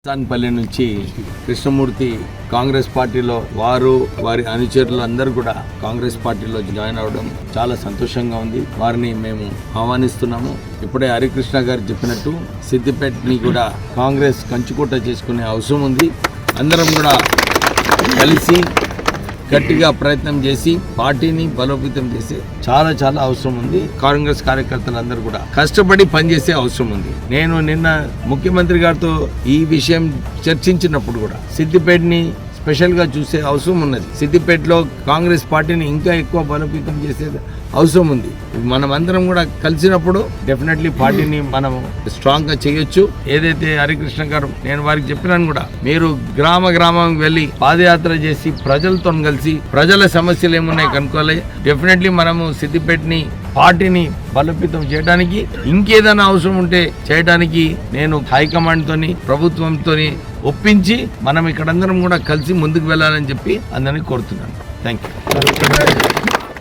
సాన్పల్లి నుంచి కృష్ణమూర్తి కాంగ్రెస్ పార్టీలో వారి అనుచరులు అందరూ కూడా కాంగ్రెస్ పార్టీలో జాయిన్ అవ్వడం చాలా సంతోషంగా ఉంది. వారిని మేము ఆహ్వానిస్తున్నాము. ఇప్పుడే హరికృష్ణ గారు చెప్పినట్టు సిద్దిపేటని కూడా కాంగ్రెస్ కంచుకోట చేసుకునే అవసరం ఉంది. అందరం కూడా కలిసి గట్టిగా ప్రయత్నం చేసి పార్టీని బలోపేతం చేసే చాలా అవసరం ఉంది. కాంగ్రెస్ కార్యకర్తలందరూ కూడా కష్టపడి పనిచేసే అవసరం ఉంది. నేను నిన్న ముఖ్యమంత్రి గారితో ఈ విషయం చర్చించినప్పుడు కూడా సిద్దిపేటని స్పెషల్ గా చూసే అవసరం ఉన్నది. సిద్దిపేటలో కాంగ్రెస్ పార్టీని ఇంకా ఎక్కువ బలోపేతం చేసే అవసరం ఉంది. మనం అందరం కూడా కలిసినప్పుడు డెఫినెట్లీ పార్టీని మనం స్ట్రాంగ్ గా చేయొచ్చు. ఏదైతే హరికృష్ణ గారు నేను వారికి చెప్పినాను కూడా, మీరు గ్రామం వెళ్ళి పాదయాత్ర చేసి ప్రజలతో కలిసి ప్రజల సమస్యలు ఏమున్నాయి కనుక్కోవాలి. డెఫినెట్లీ మనము సిద్దిపేటని పార్టీని బలోపేతం చేయడానికి ఇంకేదైనా అవసరం ఉంటే చేయడానికి నేను హైకమాండ్ తోని ప్రభుత్వంతోని ఒప్పించి మనం ఇక్కడందరం కూడా కలిసి ముందుకు వెళ్ళాలని చెప్పి అందరినీ కోరుతున్నాను. Thank you.